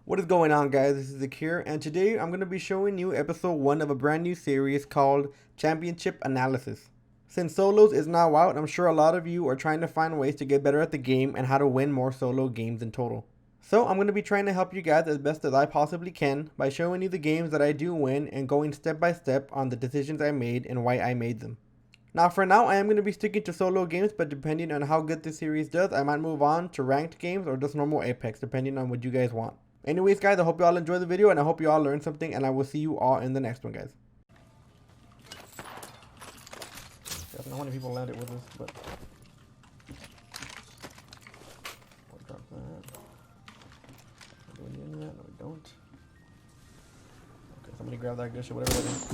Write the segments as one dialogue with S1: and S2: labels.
S1: What is going on, guys? This is Zakir, and today I'm going to be showing you episode 1 of a brand new series called Championship Analysis. Since solos is now out, I'm sure a lot of you are trying to find ways to get better at the game and how to win more solo games in total. So I'm going to be trying to help you guys as best as I possibly can by showing you the games that I do win and going step by step on the decisions I made and why I made them. Now for now, I am going to be sticking to solo games, but depending on how good this series does, I might move on to ranked games or just normal Apex, depending on what you guys want. Anyways, guys, I hope you all enjoy the video, and I hope you all learned something, and I will see you all in the next one, guys. I don't know how many people landed with this, but we'll drop that. Do we need that? No, we don't. Okay, somebody grab that good shit, whatever that is.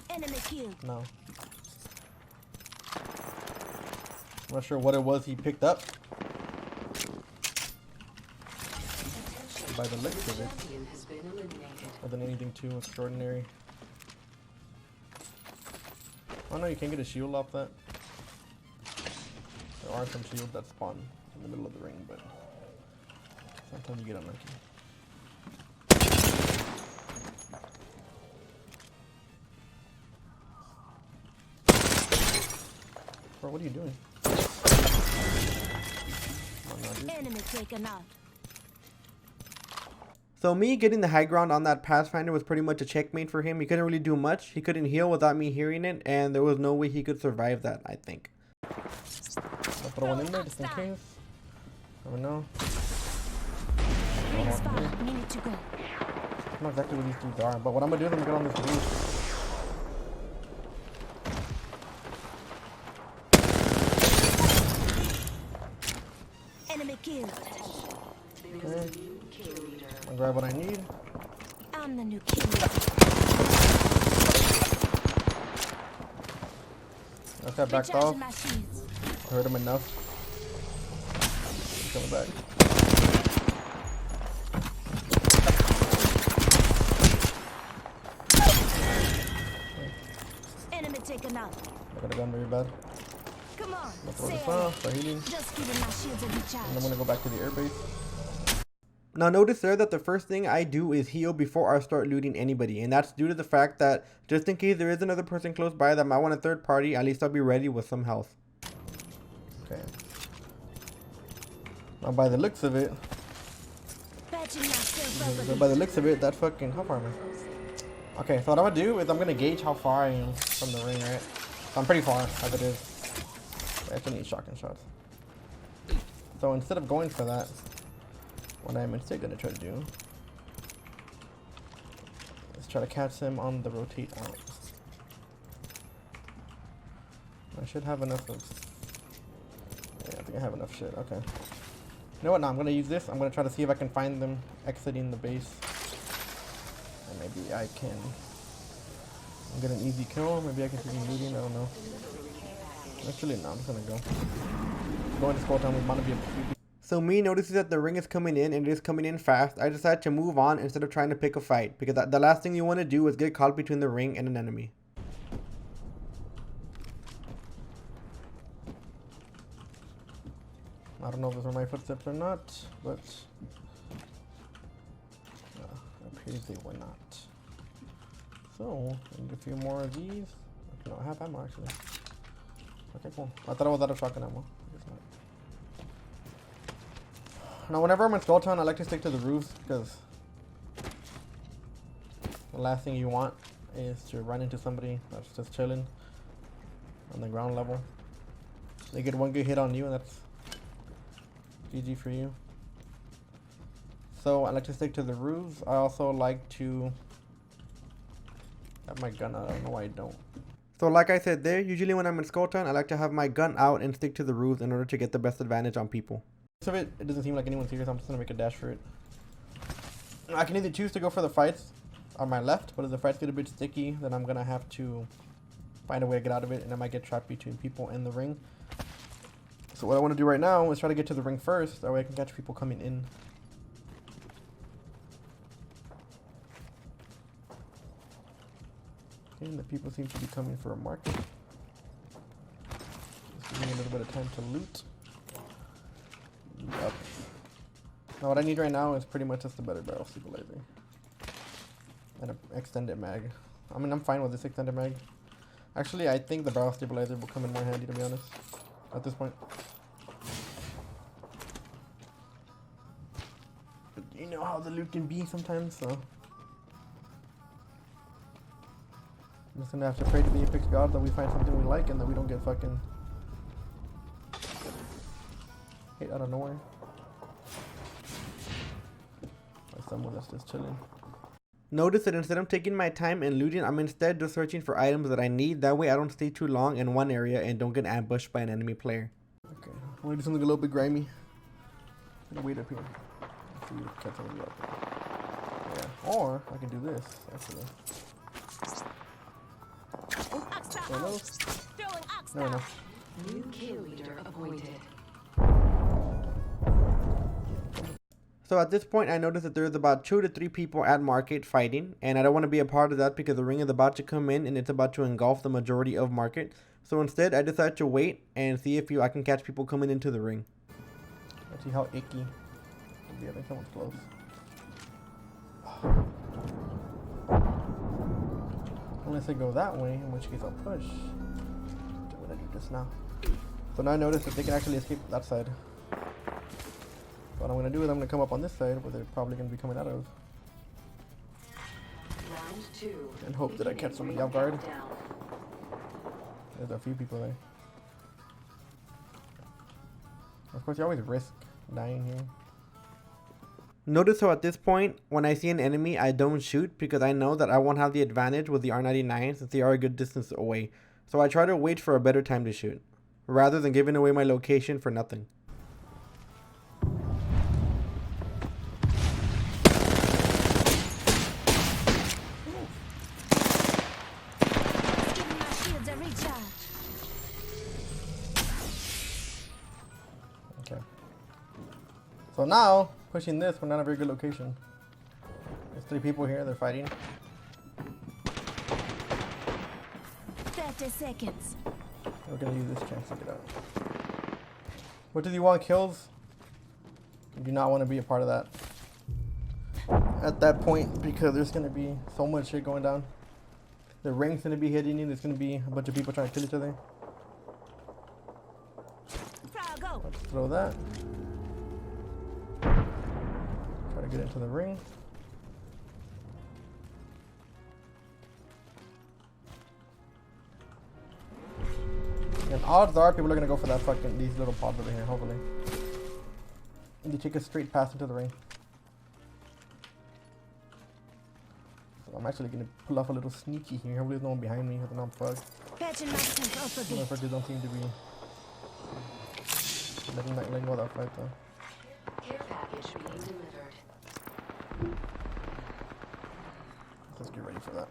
S2: Enemy kill.
S1: No. I'm not sure what it was he picked up. By the looks of it. Wasn't anything too extraordinary. Oh no, you can't get a shield off that. There are some shields that spawn in the middle of the ring, but sometimes you get unlucky. Bro, what are you doing?
S2: Enemy taken out.
S1: So me getting the high ground on that Pathfinder was pretty much a checkmate for him. He couldn't really do much. He couldn't heal without me hearing it, and there was no way he could survive that, I think. I'll throw one in there just in case. Never know.
S2: Ring spot. Minute to go.
S1: I don't know exactly what these dudes are, but what I'm gonna do is I'm gonna get on this roof.
S2: Enemy kill.
S1: Okay. I'll grab what I need.
S2: I'm the new killer.
S1: That's that backed off.
S2: Recharging my shields.
S1: Hurt him enough. He's coming back.
S2: Enemy taken out.
S1: I got a gun very bad.
S2: Come on.
S1: I'll throw
S2: Say
S1: this off, start healing.
S2: just giving my shields a
S1: And I'm
S2: recharge.
S1: gonna go back to the airbase. Now notice there that the first thing I do is heal before I start looting anybody, and that's due to the fact that just in case there is another person close by that might want a third party, at least I'll be ready with some health. Okay. Now by the looks of it,
S2: Patching myself up.
S1: by the looks of it, that fucking, how far am I? Okay, so what I'm gonna do is I'm gonna gauge how far I am from the ring, right? So I'm pretty far as it is. I actually need shotgun shots. So instead of going for that, what I'm instead gonna try to do is try to catch him on the rotate out. I should have enough of. Yeah, I think I have enough shit. Okay. You know what? Now I'm gonna use this. I'm gonna try to see if I can find them exiting the base, and maybe I can get an easy kill. Maybe I can see them looting. I don't know. Actually, no. I'm just gonna go. Going to Skull Town. We want to be a few. So me notices that the ring is coming in and it is coming in fast. I decide to move on instead of trying to pick a fight, because the last thing you want to do is get caught between the ring and an enemy. I don't know if those are my footsteps or not, but it appears they were not. So I need a few more of these. No, I have ammo actually. Okay, cool. I thought I was out of shotgun ammo. I guess not. Now, whenever I'm in Skull Town, I like to stick to the roofs because the last thing you want is to run into somebody that's just chilling on the ground level. They get one good hit on you, and that's GG for you. So I like to stick to the roofs. I also like to have my gun out. I don't know why I don't. So like I said there, usually when I'm in Skull Town, I like to have my gun out and stick to the roofs in order to get the best advantage on people. Of it doesn't seem like anyone's here, so I'm just gonna make a dash for it. I can either choose to go for the fights on my left, but if the fights get a bit sticky, then I'm gonna have to find a way to get out of it, and I might get trapped between people in the ring. So what I want to do right now is try to get to the ring first, that way I can catch people coming in. And the people seem to be coming for a market. Just give me a little little bit of time to loot. Yep. Now what I need right now is pretty much just a better barrel stabilizer. And an extended mag. I mean, I'm fine with this extended mag. Actually, I think the barrel stabilizer will come in more handy, to be honest, at this point. But you know how the loot can be sometimes, so... I'm just gonna have to pray to the apex god that we find something we like and that we don't get fucking hit out of nowhere. By someone that's just chilling. Notice that instead of taking my time and looting, I'm instead just searching for items that I need. That way I don't stay too long in one area and don't get ambushed by an enemy player. Okay, I'm gonna do something a little bit grimy. I'm gonna wait up here. Let's see if we can catch somebody up. Yeah, or I can do this, actually.
S2: Throwing ox
S1: No, no.
S3: New kill leader appointed.
S1: So at this point, I noticed that there's about 2 to 3 people at market fighting, and I don't want to be a part of that because the ring is about to come in and it's about to engulf the majority of market. So instead, I decided to wait and see if I can catch people coming into the ring. Let's see how icky. Maybe I think someone's close. Unless they go that way, in which case I'll push. I'm gonna do this now. So now I notice that they can actually escape that side. What I'm gonna do is I'm gonna come up on this side where they're probably gonna be coming out of.
S3: Round 2.
S1: And hope that I catch somebody off guard. There's a few people there. Of course, you always risk dying here. Notice how at this point, when I see an enemy, I don't shoot because I know that I won't have the advantage with the R99 since they are a good distance away. So I try to wait for a better time to shoot, rather than giving away my location for nothing.
S2: Giving my shields a recharge.
S1: Okay. So now, pushing this, we're not a very good location. There's 3 people here, they're fighting.
S2: 30 seconds.
S1: We're gonna use this chance to get out. What do you want, kills? You do not want to be a part of that. At that point, because there's gonna be so much shit going down. The ring's gonna be hitting you, there's gonna be a bunch of people trying to kill each other.
S2: Frog,
S1: Let's throw that. Try to get into the ring. And odds are people are gonna go for that fucking these little pods over here, hopefully. And you take a straight path into the ring. So I'm actually gonna pull off a little sneaky here. Hopefully there's no one behind me with an unplug.
S2: patching my tank up a bit.
S1: Motherfuckers don't seem to be letting go of that fight though.
S3: Care package being delivered.
S1: Let's get ready for that.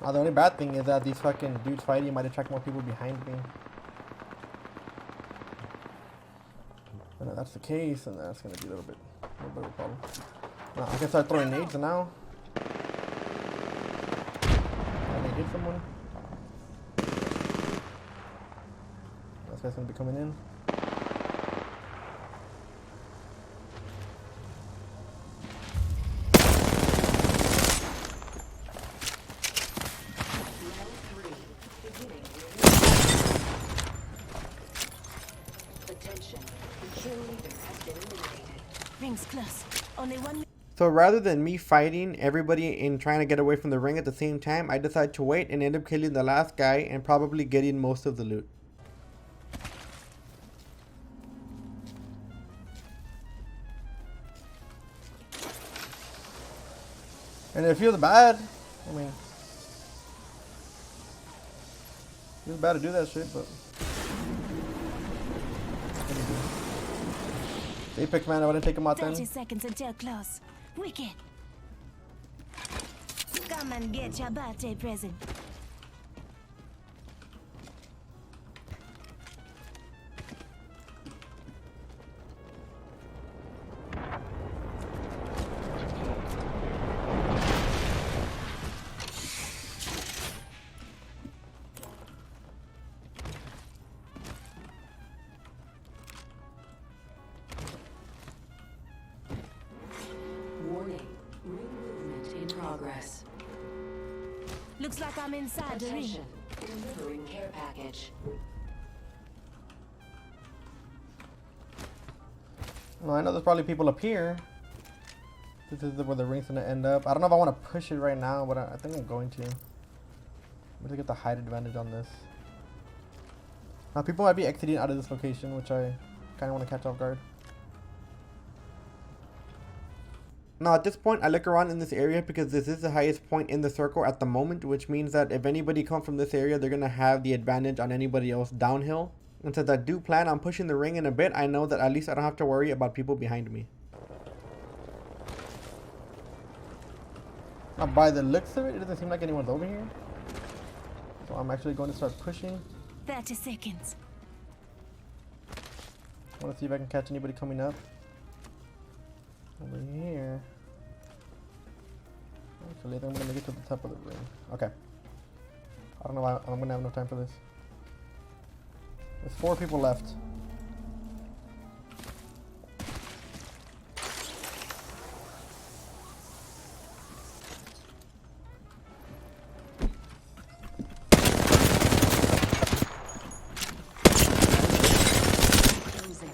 S1: Now the only bad thing is that these fucking dudes fighting might attract more people behind me. And if that's the case, then that's gonna be a little bit of a problem. Now I can start throwing nades now. And they hit someone. This guy's gonna be coming in.
S3: Round 3. Beginning ring. Attention. The kill leader has been eliminated.
S2: Rings close. Only one.
S1: So rather than me fighting everybody and trying to get away from the ring at the same time, I decided to wait and end up killing the last guy and probably getting most of the loot. And it feels bad. I mean, it feels bad to do that shit, but Apex man, I wouldn't take him out then.
S2: 30 seconds until close. Wicked. Come and get your birthday present. Looks like I'm inside the ring.
S3: Attention. Delivering care package.
S1: Well, I know there's probably people up here. This is where the ring's gonna end up. I don't know if I want to push it right now, but I think I'm going to. I'm gonna get the height advantage on this. Now people might be exiting out of this location, which I kind of want to catch off guard. Now at this point, I look around in this area because this is the highest point in the circle at the moment, which means that if anybody comes from this area, they're gonna have the advantage on anybody else downhill. And since I do plan on pushing the ring in a bit, I know that at least I don't have to worry about people behind me. Now by the looks of it, it doesn't seem like anyone's over here. So I'm actually going to start pushing.
S2: 30 seconds.
S1: I want to see if I can catch anybody coming up. Over here. Actually, I think I'm going to make it to the top of the ring. Okay. I don't know why I'm going to have no time for this. There's 4 people left.
S3: Closing.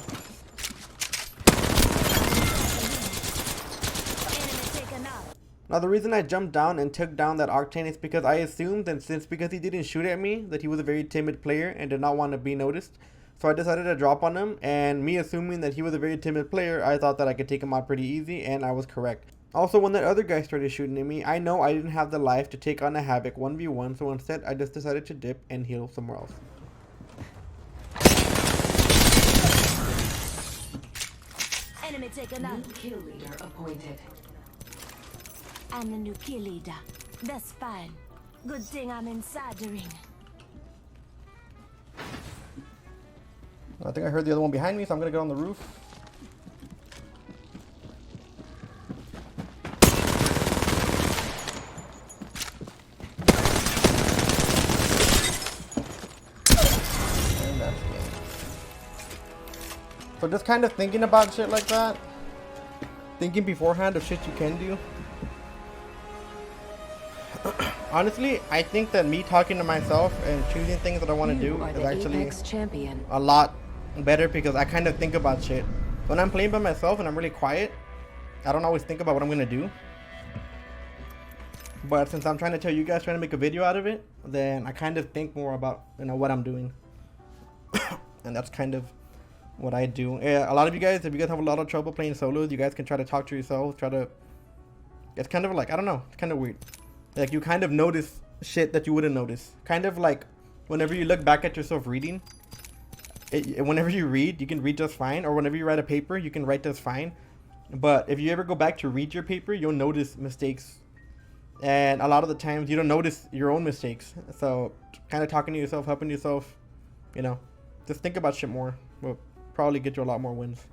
S2: Enemy taken out.
S1: Now the reason I jumped down and took down that Octane is because I assumed that because he didn't shoot at me, that he was a very timid player and did not want to be noticed. So I decided to drop on him, and me assuming that he was a very timid player, I thought that I could take him out pretty easy, and I was correct. Also, when that other guy started shooting at me, I know I didn't have the life to take on a Havoc 1v1, so instead I just decided to dip and heal somewhere else.
S2: Enemy taken out.
S3: New kill leader appointed.
S2: I'm the new kill leader. That's fine. Good thing I'm inside the ring.
S1: I think I heard the other one behind me, so I'm gonna get on the roof. And that's it. So just kind of thinking about shit like that, thinking beforehand of shit you can do. Honestly, I think that me talking to myself and choosing things that I want to do
S3: You are
S1: is
S3: the
S1: actually
S3: Apex champion.
S1: a lot better because I kind of think about shit. When I'm playing by myself and I'm really quiet, I don't always think about what I'm gonna do. But since I'm trying to tell you guys, trying to make a video out of it, then I kind of think more about, you know, what I'm doing. And that's kind of what I do. Yeah, a lot of you guys, if you guys have a lot of trouble playing solos, you guys can try to talk to yourself, it's kind of like, I don't know, it's kind of weird. Like you kind of notice shit that you wouldn't notice. Kind of like whenever you look back at yourself reading, whenever you read, you can read just fine. Or whenever you write a paper, you can write just fine. But if you ever go back to read your paper, you'll notice mistakes. And a lot of the times you don't notice your own mistakes. So kind of talking to yourself, helping yourself, you know, just think about shit more will probably get you a lot more wins.